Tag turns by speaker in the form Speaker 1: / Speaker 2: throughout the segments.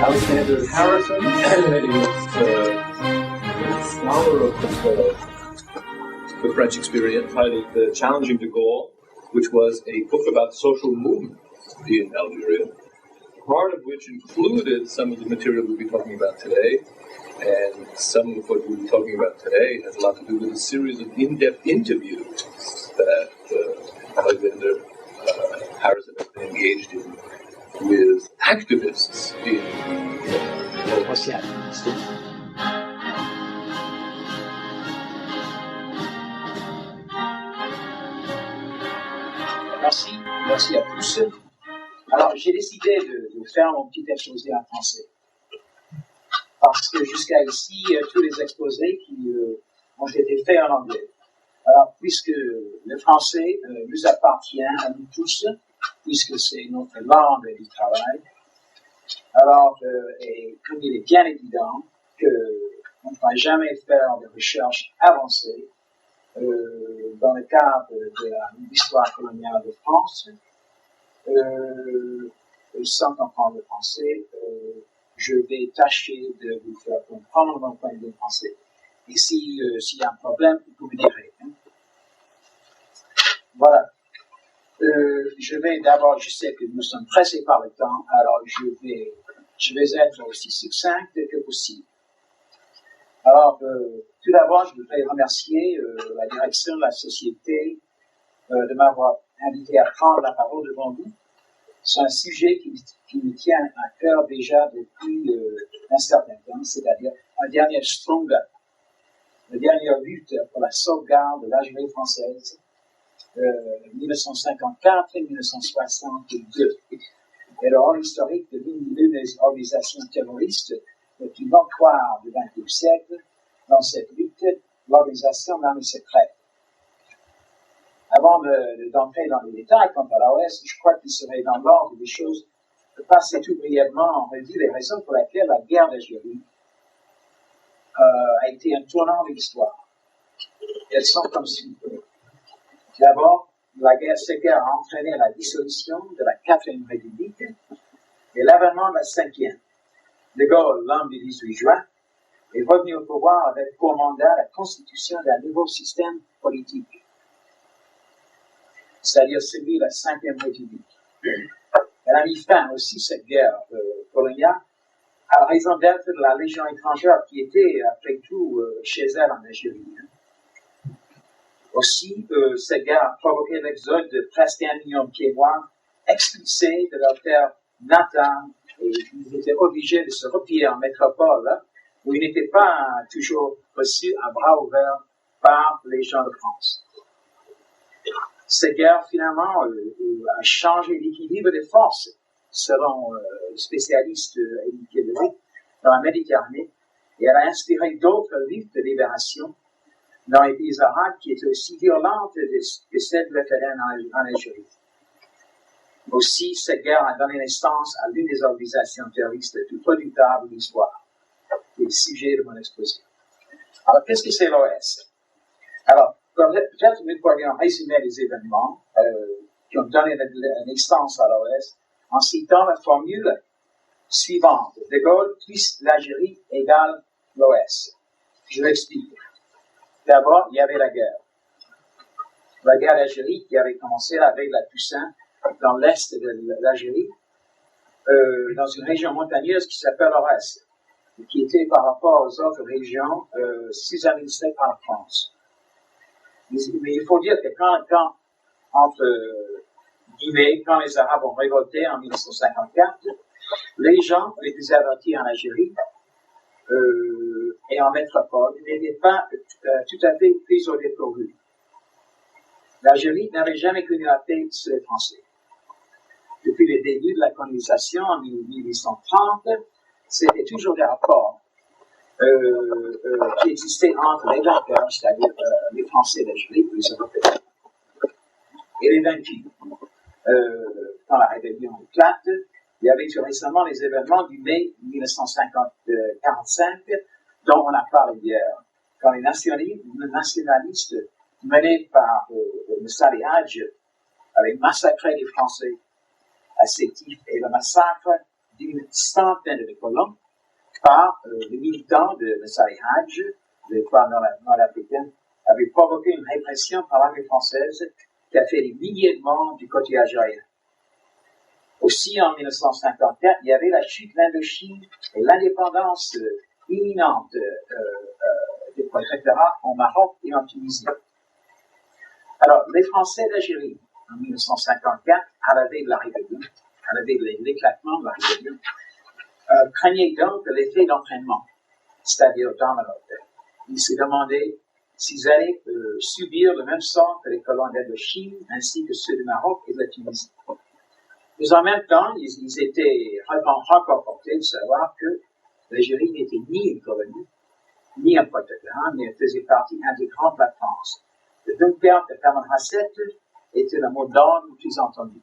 Speaker 1: Alexander Harrison is a scholar of the French experience, titled Challenging de Gaulle, which was a book about social movement in Algeria, part of which included some of the material we'll be talking about today, and some of what we'll be talking about today has a lot to do with a series of in-depth interviews that Alexander Harrison has been engaged in with activists in
Speaker 2: Merci à tous. Alors, j'ai décidé de faire mon petit exposé en français. Parce que jusqu'à ici, tous les exposés qui ont été faits en anglais. Alors, puisque le français nous appartient à nous tous, puisque c'est notre langue du travail, alors, et comme il est bien évident qu'on ne va jamais faire de recherche avancée dans le cadre de l'histoire coloniale de France, sans comprendre le français, je vais tâcher de vous faire comprendre mon point de vue français. Et s'il y a un problème, vous me direz. Hein. Voilà. Je vais d'abord, je sais que nous sommes pressés par le temps, alors je vais être aussi succinct que possible. Alors, tout d'abord, je voudrais remercier la direction de la société de m'avoir invité à prendre la parole devant vous. C'est un sujet qui me tient à cœur déjà depuis un certain temps, c'est-à-dire un dernier slogan, la dernière lutte pour la sauvegarde de l'Algérie française, 1954 et 1962. Et le rôle historique de l'une des organisations terroristes les plus notoires du XXe siècle dans cette lutte, l'organisation d'armée secrète. Avant d'entrer dans les détails quant à l'OS, je crois qu'il serait dans l'ordre des choses de passer tout brièvement en revue les raisons pour lesquelles la guerre d'Algérie a été un tournant de l'histoire. Elles sont comme suit. D'abord, cette guerre a entraîné la dissolution de la 4e République et l'avènement de la 5e. De Gaulle, l'homme du 18 juin, est revenu au pouvoir avec pour mandat la constitution d'un nouveau système politique, c'est-à-dire celui de la 5e République. Elle a mis fin aussi, cette guerre coloniale, à raison d'être de la Légion étrangère qui était, après tout, chez elle en Algérie. Aussi, cette guerre a provoqué l'exode de presque 1 million de Pieds-Noirs expulsés de leur terre natale et ils étaient obligés de se replier en métropole où ils n'étaient pas toujours reçus à bras ouverts par les gens de France. Cette guerre, finalement, a changé l'équilibre des forces, selon le spécialiste Élie Piederet, dans la Méditerranée, et elle a inspiré d'autres luttes de libération dans les pays arabes qui étaient aussi violentes que celles de l'FLN en Algérie. Aussi, cette guerre a donné naissance à l'une des organisations terroristes les plus redoutables de l'histoire, qui est le sujet de mon exposé. Alors, qu'est-ce que c'est l'OS? Alors, peut-être nous pourrions résumer les événements qui ont donné naissance à l'OS en citant la formule suivante. De Gaulle plus l'Algérie égale l'OS. Je l'explique. D'abord, il y avait la guerre. La guerre d'Algérie qui avait commencé la veille de la Toussaint dans l'est de l'Algérie, dans une région montagneuse qui s'appelle l'Aurès, qui était par rapport aux autres régions sous-administrées par la France. Mais il faut dire que quand entre guillemets, quand les Arabes ont révolté en 1954, les gens les plus avertis en Algérie et en métropole n'étaient pas tout à fait pris au dépourvu. L'Algérie n'avait jamais connu la paix sur les Français. Depuis le début de la colonisation en 1830, c'était toujours des rapports qui existaient entre les vainqueurs, c'est-à-dire les Français d'Algérie, les Européens, et les vaincus. Quand la rébellion éclate, il y avait tout récemment les événements du mai 1945, dont on a parlé hier, quand les nationalistes menés par Moussali Hadj avaient massacré les Français à Sétif, et le massacre d'une centaine de colons par les militants de Salih Hadj, de l'Étoile nord-africaine, avait provoqué une répression par l'armée française qui a fait des milliers de morts du côté algérien. Aussi, en 1954, il y avait la chute de l'Indochine et l'indépendance imminente des protectorats au Maroc et en Tunisie. Alors, les Français d'Algérie, en 1954, à la veille de la rébellion, à la veille de l'éclatement de la rébellion, craignaient donc l'effet d'entraînement, c'est-à-dire dans la hôtel. Ils se demandaient s'ils allaient subir le même sort que les colons d'Indochine, ainsi que ceux du Maroc et de la Tunisie. Mais en même temps, ils étaient reconfortés de savoir que l'Algérie n'était ni une colonie, ni un protectorat, mais elle faisait partie intégrante de la France. Le Dunkerque de Tamanrasset était le mot d'ordre le plus entendu.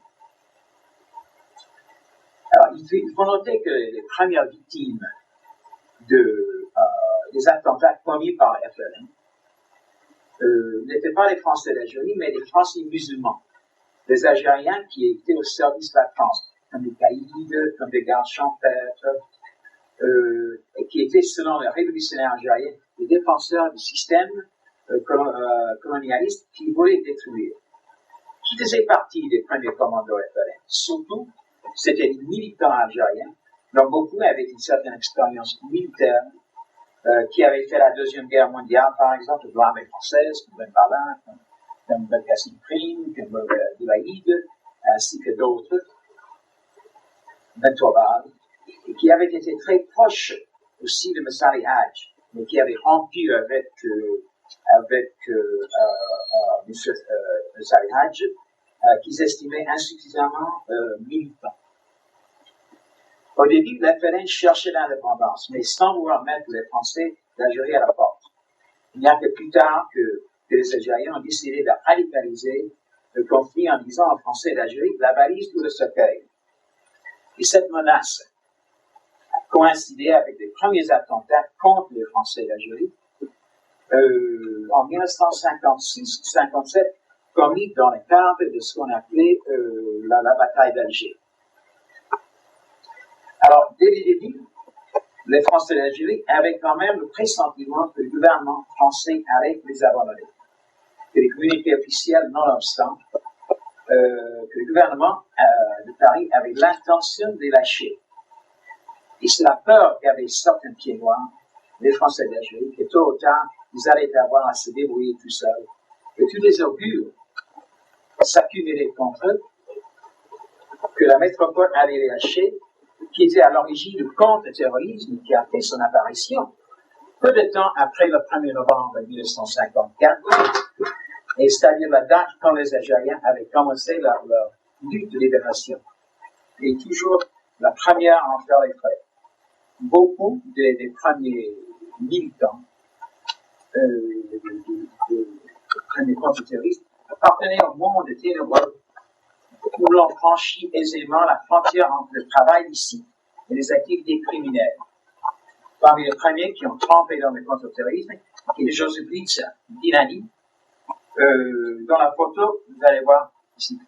Speaker 2: Alors, il faut noter que les premières victimes des attentats commis par la FLN n'étaient pas les Français d'Algérie, mais les Français musulmans, des Algériens qui étaient au service de la France, comme des caïds, comme des gardes champêtres, et qui étaient, selon les révolutionnaires algériens, les défenseurs du système colonialiste qui voulaient détruire. Qui faisaient partie des premiers commandos FLN. Surtout, c'était des militants algériens, dont beaucoup avaient une certaine expérience militaire, qui avaient fait la Deuxième Guerre mondiale, par exemple, de l'armée française, comme Ben Balin, comme Belkacem Prime, comme Boulaïd, ainsi que d'autres, Ben Torbal, et qui avaient été très proches aussi de Salih Hadj, mais qui avaient rompu avec M. Salih Hadj, qu'ils estimaient insuffisamment militants. Au début, la FLN cherchait l'indépendance, mais sans vouloir mettre les Français d'Algérie à la porte. Il n'y a que plus tard que les Algériens ont décidé de radicaliser le conflit en disant aux Français d'Algérie la valise ou le cercueil. Et cette menace a coïncidé avec les premiers attentats contre les Français d'Algérie en 1956-57, commis dans le cadre de ce qu'on appelait la bataille d'Alger. Alors, dès le début, les Français d'Algérie avaient quand même le pressentiment que le gouvernement français allait les abandonner. Que les communiqués officiels, nonobstant, que le gouvernement de Paris avait l'intention de les lâcher. Et c'est la peur qu'avaient certains pieds noirs, les Français d'Algérie, que tôt ou tard, ils allaient avoir à se débrouiller tout seuls. Que tous les augures s'accumulaient contre eux, que la métropole allait les lâcher, qui était à l'origine du contre-terrorisme qui a fait son apparition peu de temps après le 1er novembre 1954, et c'est-à-dire la date quand les Algériens avaient commencé leur lutte de libération. Et toujours la première à en faire les frais. Beaucoup des premiers militants, des premiers contre-terroristes, appartenaient au monde ténébreux, où l'on franchit aisément la frontière entre le travail ici et les activités criminelles. Parmi les premiers qui ont trempé dans le contre-terrorisme, est Joseph Dinani, dans la photo, vous allez voir ici,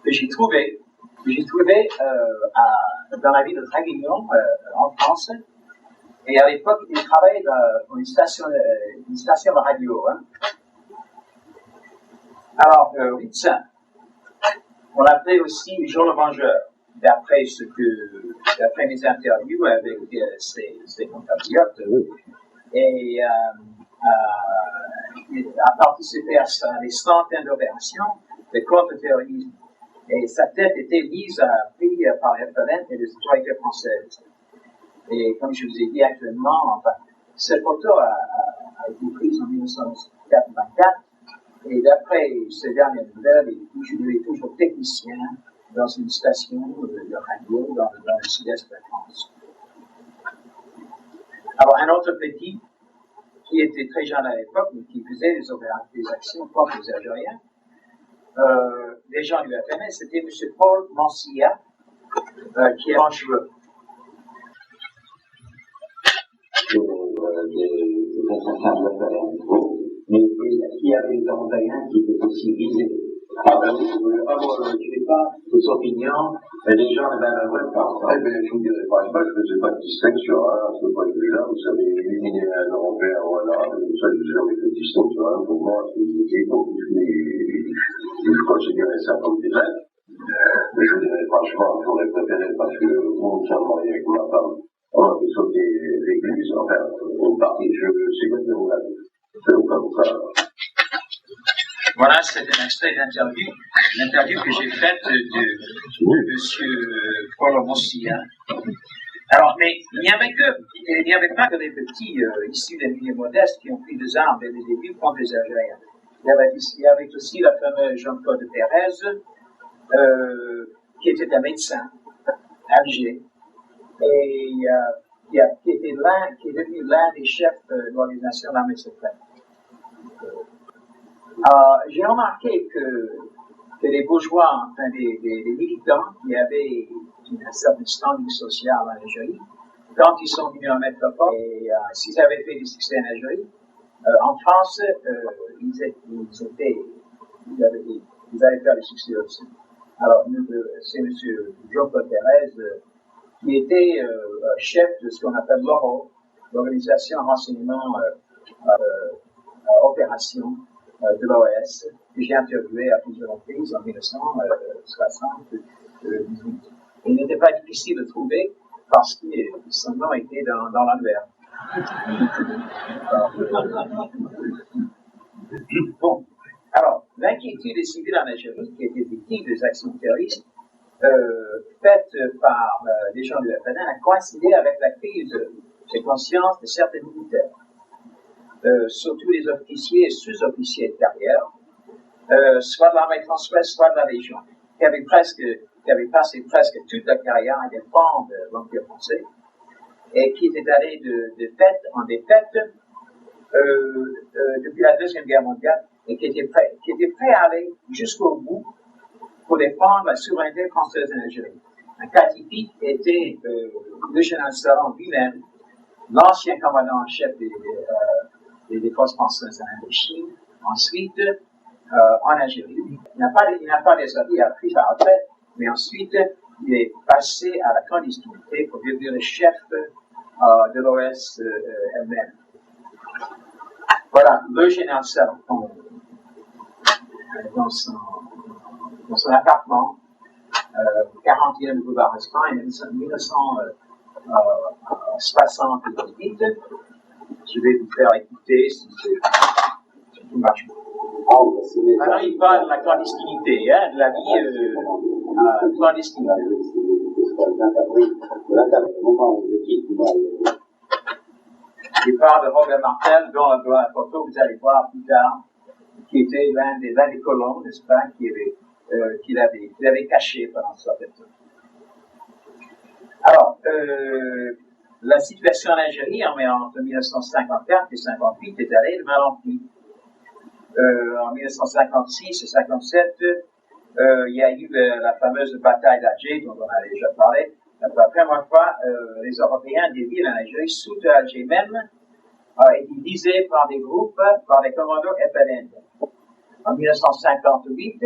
Speaker 2: que j'ai trouvé dans la ville de Draguignan, en France, et à l'époque, il travaillait dans une station de radio. Hein. Alors, Ritzin, on l'appelait aussi Jean le Vengeur, d'après mes interviews avec ses compatriotes. Et il a participé à des centaines d'opérations de contre-terrorisme. Et sa tête était mise à prix par les FLN et les autorités françaises. Et comme je vous ai dit actuellement, cette photo a été prise en 1984. Et d'après ces dernières nouvelles, il est toujours technicien dans une station de radio dans le sud-est de la France. Alors, un autre petit, qui était très jeune à l'époque, mais qui faisait des actions contre les Algériens, les gens du FNL, c'était M. Paul Mansilla, qui est dangereux.
Speaker 3: Mais il y avait des Européens qui étaient aussi visés Ah ben oui, tu n'es pas des opinions, et les gens ne m'aimeraient pas. Eh bien, je vous dirais pas, je ne faisais pas de distinction, hein, à ce point de vue-là. Vous savez, éliminer un Européen ou un Arabe, ça, je n'ai jamais fait de distinction, hein. Pour moi, c'est une équipe, donc je considérais ça comme des êtres. Mais je dirais franchement, j'aurais préféré, parce que nous sommes mariés avec ma femme, on a fait sauter l'église, enfin, une partie, je sais pas de où la vie. C'est au cas où ça.
Speaker 2: Voilà, c'est un extrait l'interview que j'ai faite de M. Paul Mossia. Alors, mais il n'y avait pas que des petits issus des milieux modestes qui ont pris des armes dès le début contre les Algériens. Il y avait aussi la fameuse Jean-Claude Pérez, qui était un médecin à Alger, et qui est devenu l'un des chefs de l'organisation de l'armée secrète. J'ai remarqué que les bourgeois, enfin des militants qui avaient un certain standing social en Algérie, quand ils sont venus en métropole, et s'ils avaient fait du succès en Algérie, en France, ils avaient fait du succès aussi. Alors, c'est M. Jean-Claude Pérez qui était chef de ce qu'on appelle l'ORO, l'Organisation renseignement opération de l'OS, que j'ai interviewé à plusieurs reprises en 1978. Il n'était pas difficile de trouver parce que son nom était dans l'annuaire. Bon, alors, l'inquiétude des civils en Algérie, qui étaient victimes des actions terroristes faites par les gens du FNL, a coïncidé avec la crise de conscience de certains militaires. Surtout les officiers et sous-officiers de carrière, soit de l'armée française, soit de la Légion, qui avaient passé presque toute leur carrière à défendre l'Empire français, et qui étaient allés de fête en défaite depuis la Deuxième Guerre mondiale, et qui étaient prêts à aller jusqu'au bout pour défendre la souveraineté française en Algérie. Un cas typique était le général Saran lui-même, l'ancien commandant en chef des forces françaises en Indochine, ensuite en Algérie. Il n'a pas déserté, il a pris sa retraite, mais ensuite il est passé à la clandestinité pour devenir le chef de l'OS elle-même. Voilà, le général Saran, dans son appartement, 41 boulevard Espagne, en 1978. Je vais vous faire écouter si tout marche. Maintenant, il parle de la clandestinité, de la vie clandestine. Il parle de Robert Martel, dont la photo vous allez voir plus tard, qui était l'un des colons, n'est-ce pas, qu'il avait caché pendant ce temps. Alors, la situation en Algérie entre 1954 et 1958 est allée de mal en pis. En 1956 et 1957, il y a eu la fameuse bataille d'Alger, dont on a déjà parlé. Pour la première fois, les Européens des villes en Algérie, surtout Alger même, étaient visés par des groupes, par des commandos FLN. En 1958,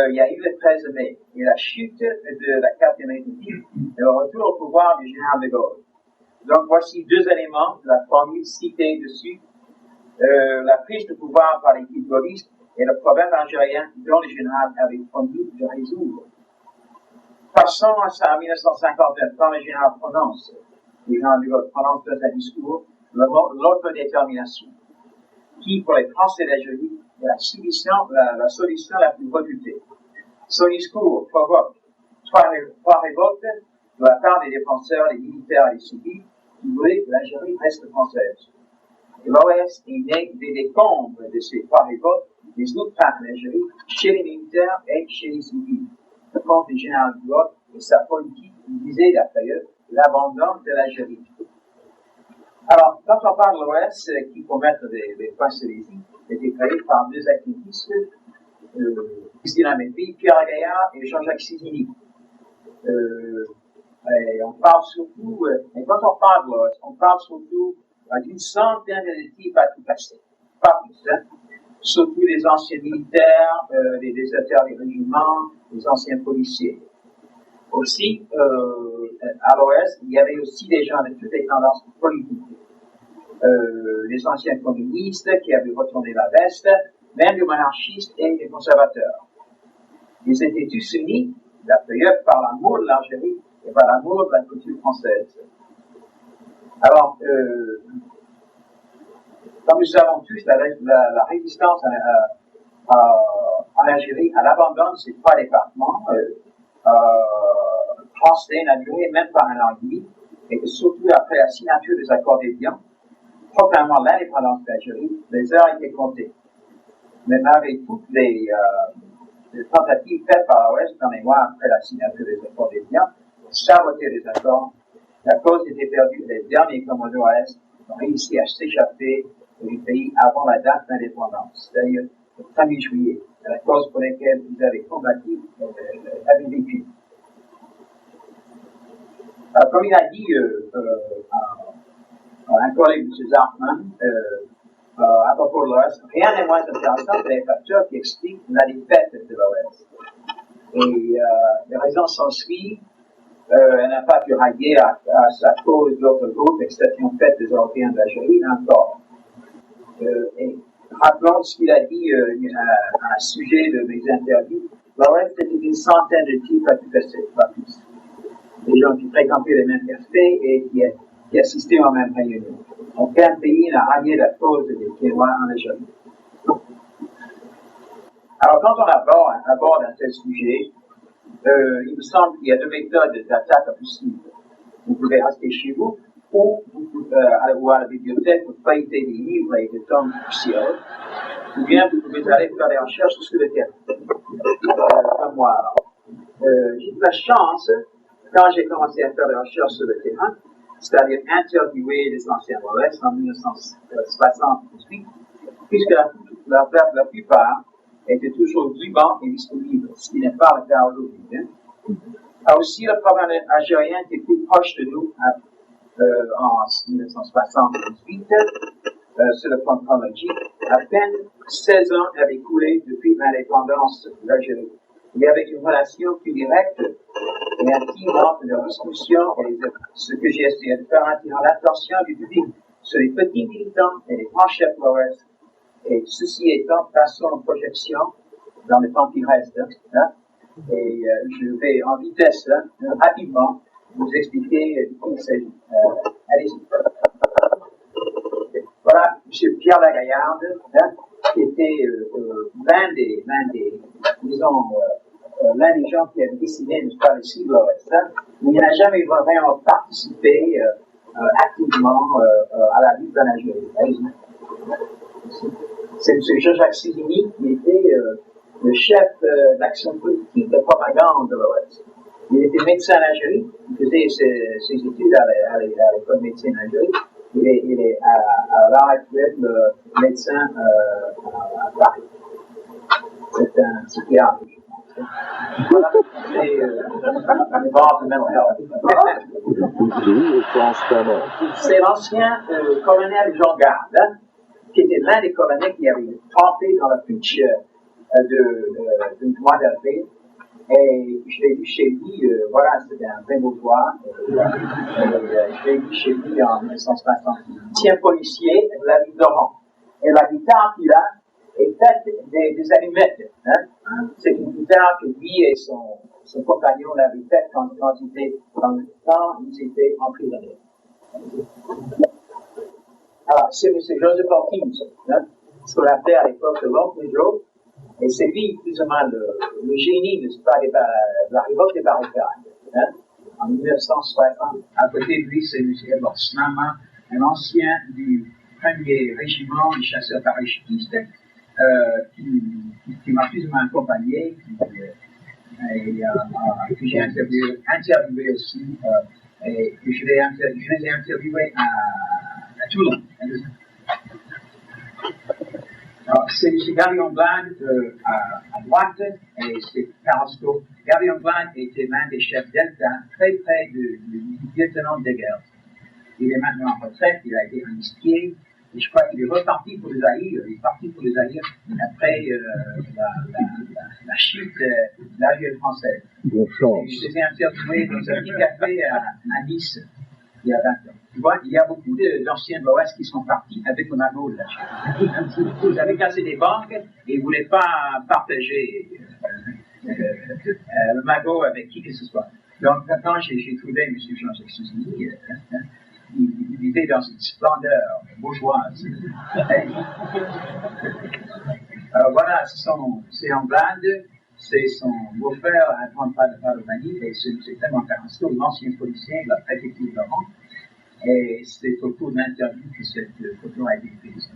Speaker 2: il y a eu le 13 mai et la chute de la 4e République et le retour au pouvoir du général de Gaulle. Donc voici deux éléments de la formule citée dessus. La prise de pouvoir par l'équipe gaulliste et le problème algérien dont le général avait promis de résoudre. Passons à ça en 1959, quand le général de Gaulle prononce dans un discours l'autodétermination, qui pour les Français d'Algérie est la solution la plus redoutée. Son discours provoque trois révoltes de la part des défenseurs, des militaires et des civils qui voulaient que l'Algérie reste française. Et l'OS est né des décombres de ces trois révoltes, des outrages en Algérie, chez les militaires et chez les civils. Le compte du général de Gaulle et sa politique visait d'ailleurs l'abandon de l'Algérie. Alors, quand on parle de l'OS, qui pour mettre des points sur les i, était créé par deux activistes, Christine Amélie, Pierre Agaillard et Jean-Jacques Sidini. On parle surtout, et quand on parle de l'OS, on parle surtout d'une centaine de types à tout passer. Pas plus, hein. surtout les anciens militaires, les déserteurs des régiments, les anciens policiers. Aussi, à l'Ouest, il y avait aussi des gens de toutes les tendances politiques. Les anciens communistes qui avaient retourné la veste, même les monarchistes et les conservateurs. Ils étaient tous unis, d'ailleurs, par l'amour de l'Algérie et par l'amour de la culture française. Alors, comme nous savons tous, la résistance en Algérie à l'abandon de ces trois départements français n'a duré même pas un an et demi, et que surtout après la signature des accords d'Évian, proclamant l'indépendance d'Algérie, les heures étaient comptées. Même avec toutes les tentatives faites par l'Ouest dans les mois après la signature des accords d'Évian, pour saboter les accords, la cause était perdue. Les derniers commandos à l'Est ont réussi à s'échapper du pays avant la date d'indépendance, c'est-à-dire le 1er juillet, la cause pour laquelle ils avaient combattu avaient vécu. Comme il a dit un collègue de César Hartmann, à propos de l'Ouest, rien n'est moins intéressant que les facteurs qui expliquent la défaite de l'Ouest. Et les raisons s'ensuivent. Elle n'a pas pu rallier à sa cause d'autres groupes, exception faite des Européens d'Algérie, encore. Et rappelons ce qu'il a dit à un sujet de mes interviews. L'Ouest était une centaine de types à tout passer, pas plus. Des gens qui fréquentaient les mêmes cafés et qui assistaient aux mêmes réunions. Aucun pays n'a rallié la cause des Témoins en Algérie. Alors, quand on aborde un tel sujet, il me semble qu'il y a deux méthodes d'attaque possibles. Vous pouvez rester chez vous, ou aller voir la bibliothèque pour feuilleter des livres et des tomes poussiéreux, ou bien vous pouvez aller faire des recherches sur le terrain. Comme moi, alors. J'ai eu la chance, quand j'ai commencé à faire des recherches sur le terrain, c'est-à-dire interviewer les anciens Wallès en 1978, puisque la plupart étaient toujours vivants et disponibles, ce qui n'est pas le cas aujourd'hui. Aussi, le problème algérien était plus proche de nous en 1978, sur le plan chronologique. À peine 16 ans avaient coulé depuis l'indépendance de l'Algérie. Il y avait une relation plus directe et intime entre leurs discussions et ce que j'ai essayé de faire, attirant l'attention du public sur les petits militants et les grands chefs l'Ouest. Et ceci étant, passons en projection dans le temps qui reste. Et je vais en vitesse, rapidement, vous expliquer de qui il s'agit. Allez-y. Voilà, M. Pierre Lagaillarde, qui était l'un des gens qui avait dessiné, n'est-ce pas, le sigle l'Ouest, mais il n'a jamais vraiment participé activement à la lutte en Algérie. Allez-y. C'est M. Jean-Jacques Sévigny qui était le chef d'action politique de propagande de l'Ouest. Il était médecin en Algérie, il faisait ses études à l'école de médecine en Algérie. Il est à l'heure actuelle médecin à Paris. C'est un psychiatre, je pense. Voilà, c'est l'ancien colonel Jean Garde, qui était l'un des colonels qui avait trempé dans le putsch du mois d'avril. Et je l'ai vu chez lui, voilà, c'était un vrai bourgeois. Je l'ai vu chez lui en 1960. C'est un policier, la vie d'Oran. Et la guitare qu'il a est faite des allumettes. C'est une guitare que lui et son compagnon l'avaient faite quand ils étaient emprisonnés. Alors, c'est M. Joseph Hawkins, ce qu'on appelait à l'époque l'oncle Joe. Et c'est lui, plus ou moins, le génie, n'est-ce pas, de la révolte des barricades. En 1960, à côté de lui, c'est M. Edward Snama, un ancien du 1er régiment des chasseurs parachutistes, qui m'a plus ou moins accompagné, que j'ai interviewé aussi, et que je les ai interviewés à Toulon. Alors, c'est M. Garion Blade à droite, et c'est Carrasco. Garion Blade était l'un des chefs Delta, très près du lieutenant de guerre. Il est maintenant en retraite, il a été amnistié, Et je crois qu'il est reparti pour le Zaïre. Il est parti pour le Zaïre après la chute de l'arrière française.
Speaker 4: Bonne chance.
Speaker 2: Il s'était interviewé dans un petit café à Nice il y a 20 ans. Tu vois, il y a beaucoup d'anciens de l'Ouest qui sont partis avec le magot de la Chine. Ils avaient cassé des banques et ils ne voulaient pas partager le magot avec qui que ce soit. Donc, quand j'ai trouvé M. Jean-Jacques Souzini, il était dans une splendeur bourgeoise. Alors voilà, c'est en Blinde, c'est son beau-frère à grande part de Padovani, et c'est tellement Carrasco, l'ancien policier de la préfecture de Laurent. Et c'est au cours de l'interview que cette photo a été prise.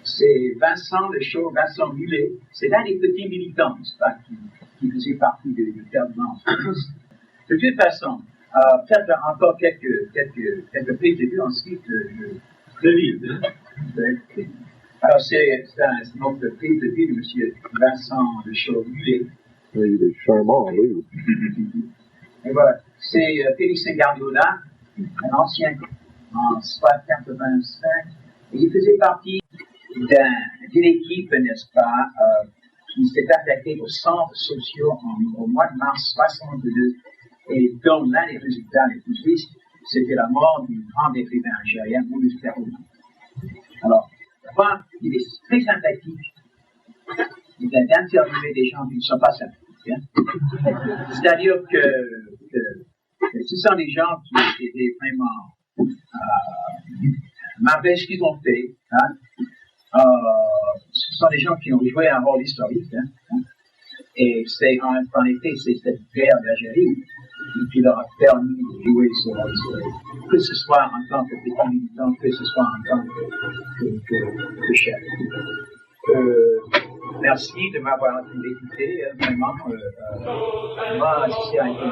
Speaker 2: C'est Vincent Le Chaud, Vincent Mulet, c'est l'un des petits militants, n'est-ce pas, qui faisait partie du gouvernement. De toute façon, peut-être encore quelques prises de vue, ensuite
Speaker 4: Très vite.
Speaker 2: Alors c'est notre prise de vue de M. Vincent Le Chaud Mulet.
Speaker 4: Oui, il est charmant, oui.
Speaker 2: Et voilà, c'est Félix Guardiola, un ancien en soit 85, et il faisait partie d'une équipe, n'est-ce pas, qui s'est attaquée aux centres sociaux au mois de mars 62, et dont l'un des résultats les plus tristes, c'était la mort du grand écrivain algérien, Maurice Perrault. Alors, il est très sympathique d'interviewer des gens qui ne sont pas sympathiques. Hein. C'est-à-dire que ce sont des gens qui étaient vraiment malgré ce qu'ils ont fait. Hein. Ce sont des gens qui ont joué un rôle historique. Hein. Et c'est en effet, c'est cette guerre d'Algérie qui leur a permis de jouer ce rôle historique. Que ce soit en tant que petit militant, que ce soit en tant que chef. Merci de m'avoir écouté. Vraiment, moi, c'est un peu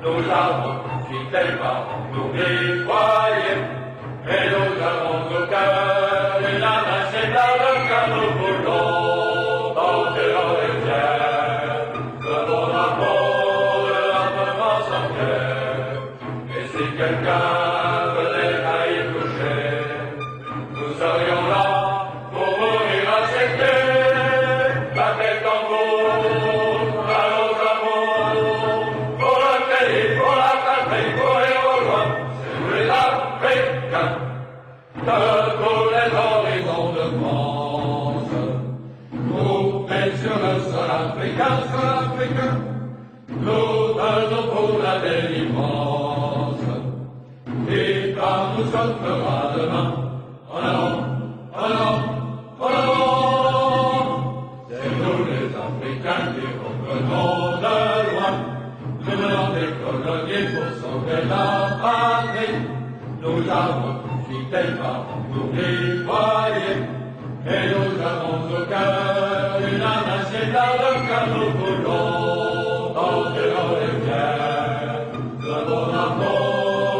Speaker 5: Nous avons fidèlement nous nettoyer, et nous avons au cœur une âme inséparable car nous voulons porter en rivière le bon amour, l'amour sans cœur. Et si quelqu'un venait à y toucher, nous serions là pour mourir accepter la tête en haut à nos amours. De tous les horizons de France, groupés sur le sol africain, nous donnons pour la délivrance. Et quand nous sautera demain, en avant, en avant, en avant. C'est nous les Africains qui revenons de loin, venant des colonies pour sauver la patrie. Nous avons fidèlement nous nettoyer, et nous avons au cœur une âme inséparable car nous voulons porter en rivière le bon amour,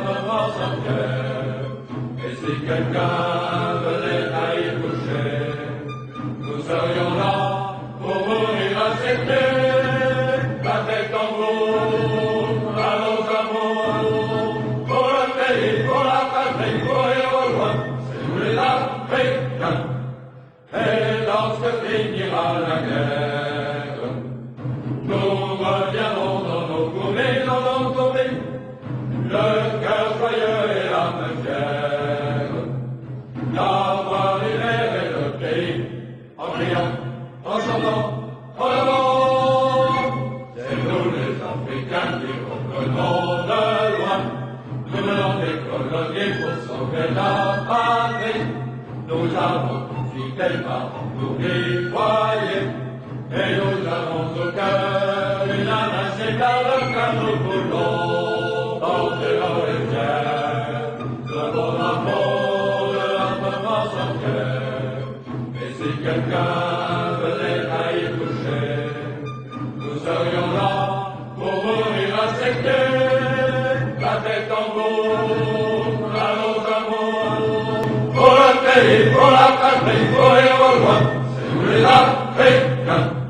Speaker 5: l'amour sans cœur. Et si quelqu'un venait à y toucher, nous serions là pour mourir accepter la tête en haut à nos amours. Pour le pays, pour la patrie, pour les rejoindre, c'est nous les Africains. Et lorsque finira la guerre, nous reviendrons dans nos gourmets, dans nos gourmets, le cœur joyeux et l'âme fière, d'avoir libéré le pays, en criant, en chantant, en avant. C'est nous les Africains qui revenons de loin, venant des colonies pour sauver la patrie. Nous avons fidèlement nous nettoyer, et nous avons au cœur une âme inséparable car nous voulons porter en rivière le bon amour, l'amour sans cœur. Et Si quelqu'un venait à y toucher, nous serions là pour mourir à ses pieds, la tête en haut, la nose à moi. Pour le pays, pour la patrie, pour les rejoindre, c'est nous les Africains.